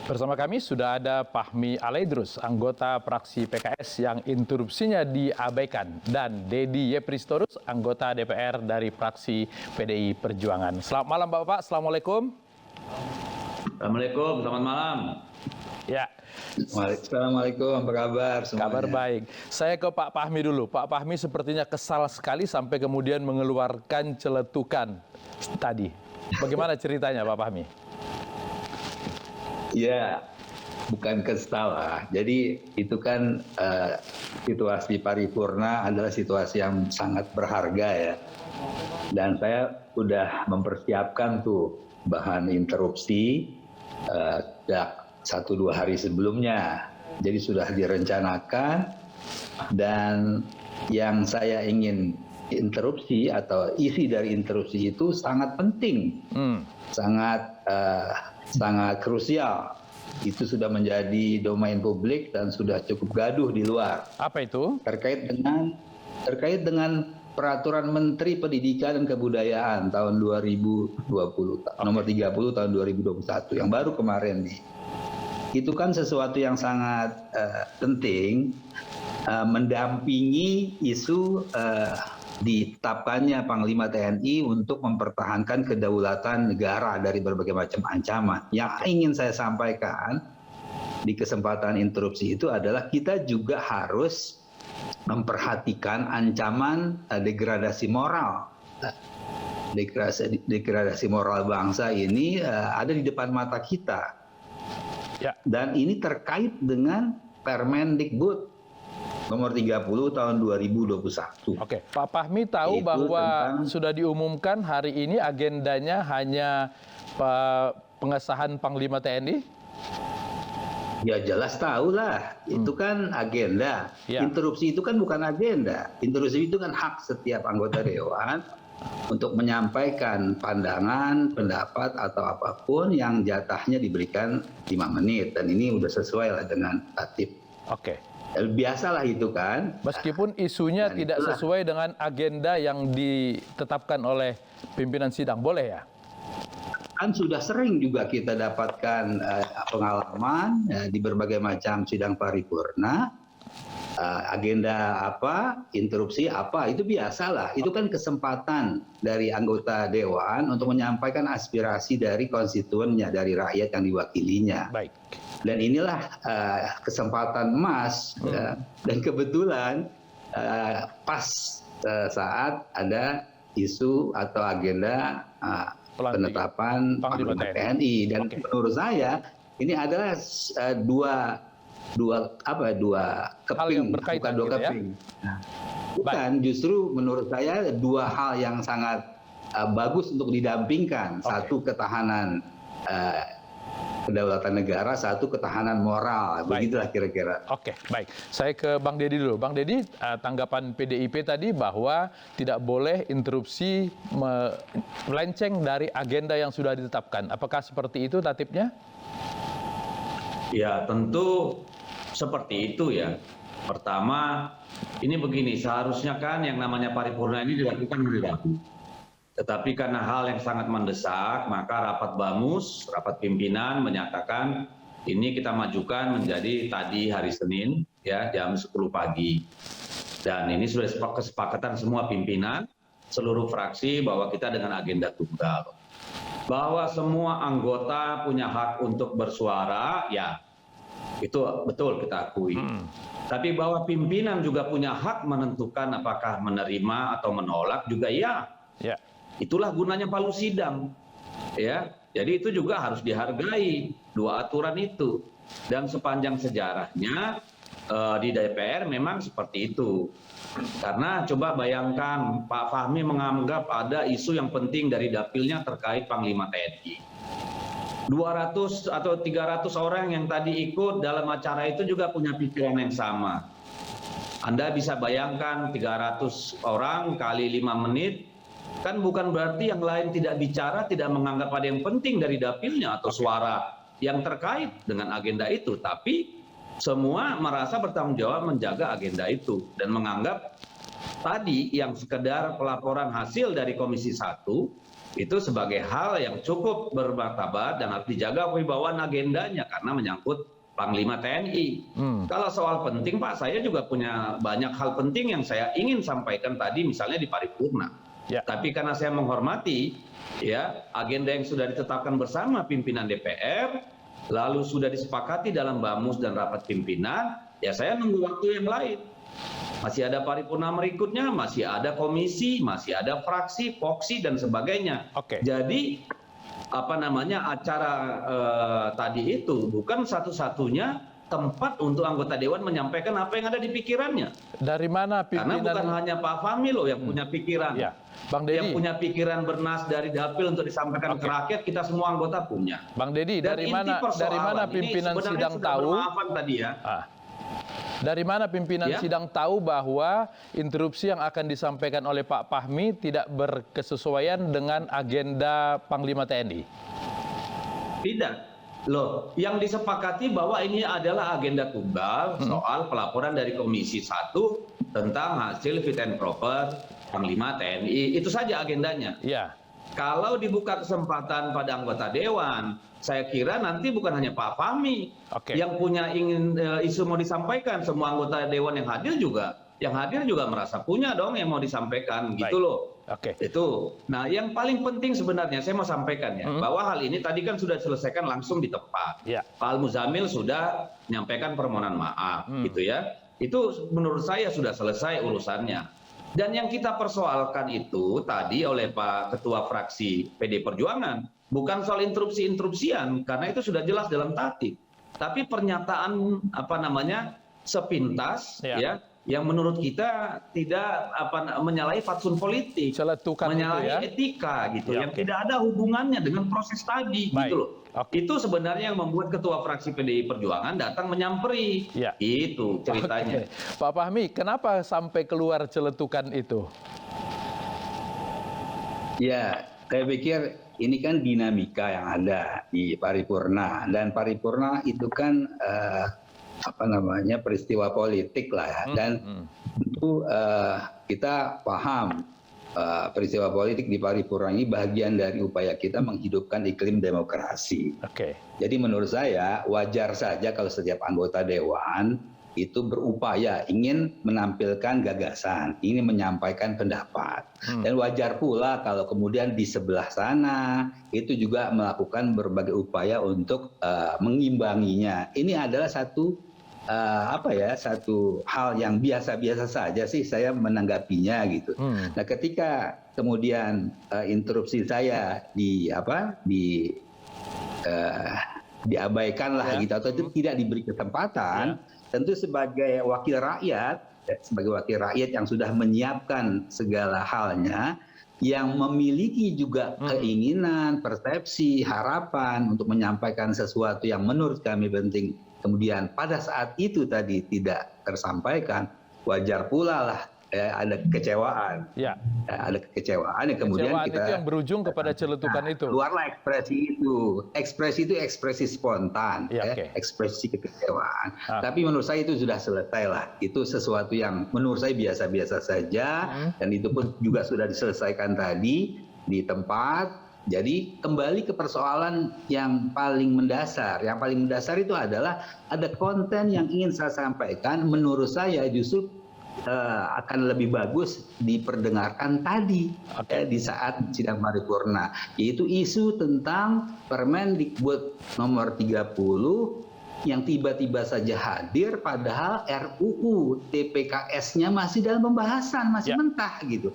Bersama kami sudah ada Fahmi Alaidrus, anggota fraksi PKS yang interupsinya diabaikan, dan Dedi Yepristorus, anggota DPR dari fraksi PDI Perjuangan. Selamat malam Bapak, Assalamualaikum. Assalamualaikum, selamat malam. Ya. Assalamualaikum, apa kabar semuanya? Kabar baik. Saya ke Pak Fahmi dulu. Pak Fahmi sepertinya kesal sekali sampai kemudian mengeluarkan celetukan tadi. Bagaimana ceritanya Pak Fahmi? Ya, bukan kesal lah. Jadi itu kan situasi paripurna adalah situasi yang sangat berharga ya. Dan saya sudah mempersiapkan tuh bahan interupsi sejak 1-2 hari sebelumnya. Jadi sudah direncanakan, dan yang saya ingin interupsi atau isi dari interupsi itu sangat penting, sangat krusial. Itu sudah menjadi domain publik dan sudah cukup gaduh di luar. Apa itu? Terkait dengan Peraturan Menteri Pendidikan dan Kebudayaan tahun 2020, nomor 30 tahun 2021 yang baru kemarin nih. Itu kan sesuatu yang sangat penting, mendampingi isu ditetapkannya Panglima TNI untuk mempertahankan kedaulatan negara dari berbagai macam ancaman. Yang ingin saya sampaikan di kesempatan interupsi itu adalah kita juga harus memperhatikan ancaman degradasi moral. Degradasi moral bangsa ini ada di depan mata kita. Ya. Dan ini terkait dengan Permendikbud nomor 30 tahun 2021. Oke, Pak Fahmi tahu Itu bahwa tentang... sudah diumumkan hari ini agendanya hanya pengesahan Panglima TNI? Ya jelas tahu lah, itu kan agenda. Ya. Interupsi itu kan bukan agenda. Interupsi itu kan hak setiap anggota dewan untuk menyampaikan pandangan, pendapat atau apapun yang jatahnya diberikan 5 menit. Dan ini udah sesuai lah dengan tatib. Oke. Biasalah itu kan. Meskipun isunya tidak sesuai dengan agenda yang ditetapkan oleh pimpinan sidang, boleh ya? Kan sudah sering juga kita dapatkan pengalaman di berbagai macam sidang paripurna, agenda apa, interupsi apa, itu biasalah. Itu kan kesempatan dari anggota dewan untuk menyampaikan aspirasi dari konstituennya, dari rakyat yang diwakilinya. Baik. Dan inilah kesempatan emas, dan kebetulan pas saat ada isu atau agenda penetapan Panglima TNI. Dan Oke. menurut saya ini adalah dua keping, bukan dua gitu keping. Ya? Bukan, justru menurut saya dua hal yang sangat bagus untuk didampingkan. Satu ketahanan kedaulatan negara, satu ketahanan moral. Begitulah kira-kira. Oke, baik. Saya ke Bang Dedi dulu. Bang Dedi, tanggapan PDIP tadi bahwa tidak boleh interupsi melenceng dari agenda yang sudah ditetapkan. Apakah seperti itu tatibnya? Ya, tentu seperti itu ya. Pertama, ini begini, seharusnya kan yang namanya paripurna ini dilakukan hari Rabu. Tetapi karena hal yang sangat mendesak, maka rapat Bamus, rapat pimpinan menyatakan ini kita majukan menjadi tadi hari Senin ya jam 10 pagi. Dan ini sudah kesepakatan semua pimpinan, seluruh fraksi bahwa kita dengan agenda tunggal. Bahwa semua anggota punya hak untuk bersuara, ya itu betul kita akui. Tapi bahwa pimpinan juga punya hak menentukan apakah menerima atau menolak juga ya. Ya. Itulah gunanya palu sidang, ya. Jadi itu juga harus dihargai dua aturan itu. Dan sepanjang sejarahnya di DPR memang seperti itu. Karena coba bayangkan Pak Fahmi menganggap ada isu yang penting dari dapilnya terkait Panglima TNI. 200 atau 300 orang yang tadi ikut dalam acara itu juga punya pikiran yang sama. Anda bisa bayangkan 300 orang kali 5 menit. Kan bukan berarti yang lain tidak bicara, tidak menganggap ada yang penting dari dapilnya atau suara yang terkait dengan agenda itu. Tapi semua merasa bertanggung jawab menjaga agenda itu. Dan menganggap tadi yang sekedar pelaporan hasil dari Komisi 1 itu sebagai hal yang cukup bermartabat dan harus dijaga kewibawaan agendanya karena menyangkut Panglima TNI. Kalau soal penting Pak, saya juga punya banyak hal penting yang saya ingin sampaikan tadi misalnya di paripurna. Ya. Tapi karena saya menghormati ya agenda yang sudah ditetapkan bersama pimpinan DPR, lalu sudah disepakati dalam bamus dan rapat pimpinan, ya saya nunggu waktu yang lain. Masih ada paripurna berikutnya, masih ada komisi, masih ada fraksi, voksi dan sebagainya. Oke. Jadi acara tadi itu bukan satu-satunya tempat untuk anggota dewan menyampaikan apa yang ada di pikirannya. Dari mana Karena pimpinan? bukan hanya Pak Fahmi loh yang punya pikiran. Ya, Bang Deddy. Yang punya pikiran bernas dari dapil untuk disampaikan ke rakyat, kita semua anggota punya. Bang Deddy, Dan dari inti mana persoalan ini pimpinan sebenarnya sidang sudah tahu? bermaafan tadi ya. Dari mana pimpinan Ya? sidang tahu bahwa interupsi yang akan disampaikan oleh Pak Fahmi tidak berkesesuaian dengan agenda Panglima TNI? Tidak. Loh, yang disepakati bahwa ini adalah agenda tunggal soal pelaporan dari Komisi 1 tentang hasil fit and proper Panglima TNI. Itu saja agendanya. Iya. Kalau dibuka kesempatan pada anggota dewan, saya kira nanti bukan hanya Pak Fahmi Oke. yang punya isu mau disampaikan, semua anggota dewan yang hadir juga merasa punya dong yang mau disampaikan, gitu Baik. loh. Oke. Itu. Nah, yang paling penting sebenarnya saya mau sampaikan ya, bahwa hal ini tadi kan sudah diselesaikan langsung di tempat. Ya. Pak Al-Muzamil sudah menyampaikan permohonan maaf, gitu ya. Itu menurut saya sudah selesai urusannya. Dan yang kita persoalkan itu tadi oleh Pak Ketua Fraksi PD Perjuangan, bukan soal interupsi-interupsian, karena itu sudah jelas dalam tatip. Tapi pernyataan sepintas Ya. yang menurut kita tidak menyalahi fatsun politik, Celetukan menyalahi itu ya. etika gitu, Ya, yang oke. tidak ada hubungannya dengan proses tadi Baik. gitu loh. Oke. Itu sebenarnya yang membuat Ketua Fraksi PDI Perjuangan datang menyamperi. Ya. Itu ceritanya. Oke. Pak Fahmi, kenapa sampai keluar celetukan itu? Ya, saya pikir ini kan dinamika yang ada di paripurna, dan paripurna itu kan peristiwa politik lah ya, dan tentu kita paham peristiwa politik di paripurna ini bagian dari upaya kita menghidupkan iklim demokrasi. Oke. Jadi menurut saya wajar saja kalau setiap anggota dewan itu berupaya ingin menampilkan gagasan, ingin menyampaikan pendapat. Dan wajar pula kalau kemudian di sebelah sana itu juga melakukan berbagai upaya untuk mengimbanginya. Ini adalah satu hal yang biasa-biasa saja sih saya menanggapinya gitu. Nah, ketika kemudian interupsi saya diabaikan lah gitu, atau itu tidak diberi kesempatan, tentu sebagai wakil rakyat yang sudah menyiapkan segala halnya, yang memiliki juga keinginan, persepsi, harapan untuk menyampaikan sesuatu yang menurut kami penting, kemudian pada saat itu tadi tidak tersampaikan, wajar pula lah ada kekecewaan. Ya. Ada kekecewaan yang kemudian Kecewaan kita itu yang berujung kepada celetukan itu. keluarlah ekspresi itu. Ekspresi itu ekspresi spontan, Ya, oke. ekspresi kekecewaan. Tapi menurut saya itu sudah selesai lah. Itu sesuatu yang menurut saya biasa-biasa saja, dan itu pun juga sudah diselesaikan tadi di tempat. Jadi kembali ke persoalan yang paling mendasar. Yang paling mendasar itu adalah ada konten yang ingin saya sampaikan, menurut saya justru akan lebih bagus diperdengarkan tadi di saat sidang paripurna, yaitu isu tentang Permendikbud nomor 30 yang tiba-tiba saja hadir padahal RUU TPKS-nya masih dalam pembahasan, masih mentah gitu.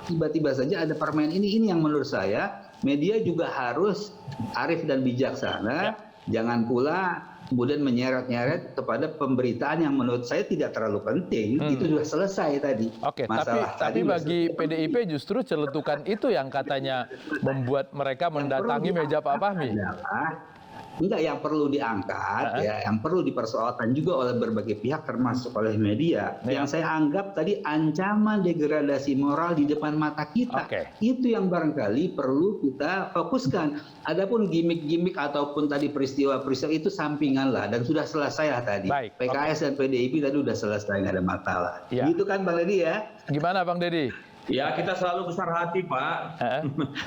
Tiba-tiba saja ada permen ini yang menurut saya media juga harus arif dan bijaksana, jangan pula kemudian menyeret-nyeret kepada pemberitaan yang menurut saya tidak terlalu penting. Itu sudah selesai tadi. Tapi bagi PDIP justru celetukan itu yang katanya membuat mereka mendatangi meja Pak Fahmi. Enggak, yang perlu diangkat, yang perlu dipersoalkan juga oleh berbagai pihak termasuk oleh media. Yang saya anggap tadi ancaman degradasi moral di depan mata kita. Itu yang barangkali perlu kita fokuskan. Adapun gimmick-gimmick ataupun tadi peristiwa-peristiwa itu sampingan lah, dan sudah selesai lah tadi. PKS dan PDIP tadi sudah selesai, nggak ada masalah. Gitu kan Bang Deddy ya? Gimana Bang Deddy? Ya, kita selalu besar hati, Pak.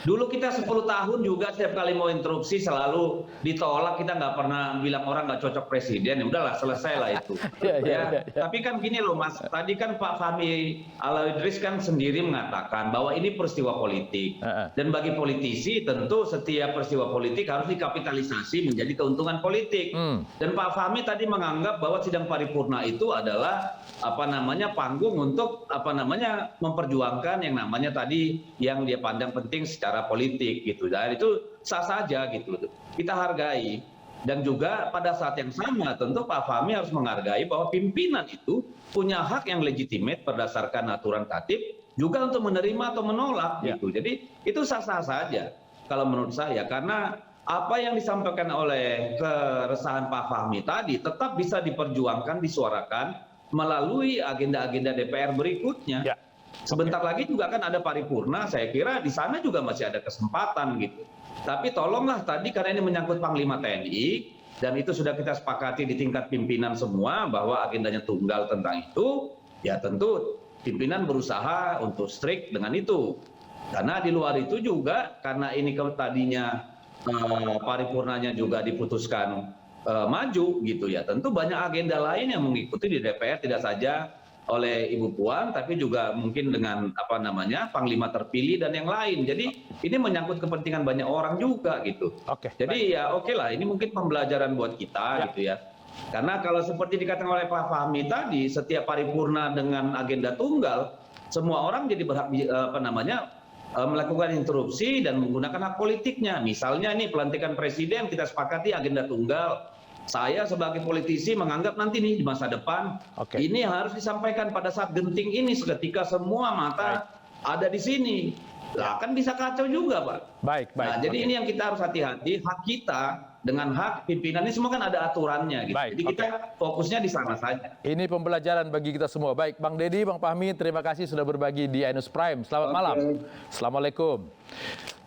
Dulu kita 10 tahun juga setiap kali mau interupsi selalu ditolak, kita nggak pernah bilang orang nggak cocok presiden. Ya udahlah, selesai lah itu. Ya. Tapi kan gini loh, Mas. Tadi kan Pak Fahmi Alaidrus kan sendiri mengatakan bahwa ini peristiwa politik. Dan bagi politisi tentu setiap peristiwa politik harus dikapitalisasi menjadi keuntungan politik. Dan Pak Fahmi tadi menganggap bahwa sidang paripurna itu adalah panggung untuk memperjuangkan yang namanya tadi yang dia pandang penting secara politik gitu. Dan itu sah saja gitu. Kita hargai. Dan juga pada saat yang sama tentu Pak Fahmi harus menghargai bahwa pimpinan itu punya hak yang legitimate berdasarkan aturan tatib juga untuk menerima atau menolak gitu. Jadi itu sah-sah saja kalau menurut saya, karena apa yang disampaikan oleh keresahan Pak Fahmi tadi tetap bisa diperjuangkan, disuarakan melalui agenda-agenda DPR berikutnya. Sebentar lagi juga kan ada paripurna, saya kira di sana juga masih ada kesempatan gitu. Tapi tolonglah tadi, karena ini menyangkut Panglima TNI, dan itu sudah kita sepakati di tingkat pimpinan semua bahwa agendanya tunggal tentang itu, ya tentu pimpinan berusaha untuk strict dengan itu. Karena di luar itu juga, karena ini kalau tadinya paripurnanya juga diputuskan maju gitu ya, tentu banyak agenda lain yang mengikuti di DPR, tidak saja oleh Ibu Puan, tapi juga mungkin dengan Panglima terpilih dan yang lain. Jadi ini menyangkut kepentingan banyak orang juga gitu. Jadi ya oke lah, ini mungkin pembelajaran buat kita gitu ya. Karena kalau seperti dikatakan oleh Pak Fahmi tadi, setiap paripurna dengan agenda tunggal, semua orang jadi berhak melakukan interupsi dan menggunakan hak politiknya. Misalnya ini pelantikan presiden kita sepakati agenda tunggal. Saya sebagai politisi menganggap nanti nih di masa depan ini harus disampaikan pada saat genting ini, seketika semua mata ada di sini. Lah kan bisa kacau juga, Pak. Nah, jadi ini yang kita harus hati-hati, hak kita dengan hak pimpinan ini semua kan ada aturannya gitu. Jadi kita fokusnya di sana saja. Ini pembelajaran bagi kita semua. Baik, Bang Deddy, Bang Fahmi, terima kasih sudah berbagi di Ainus Prime. Selamat malam. Assalamualaikum.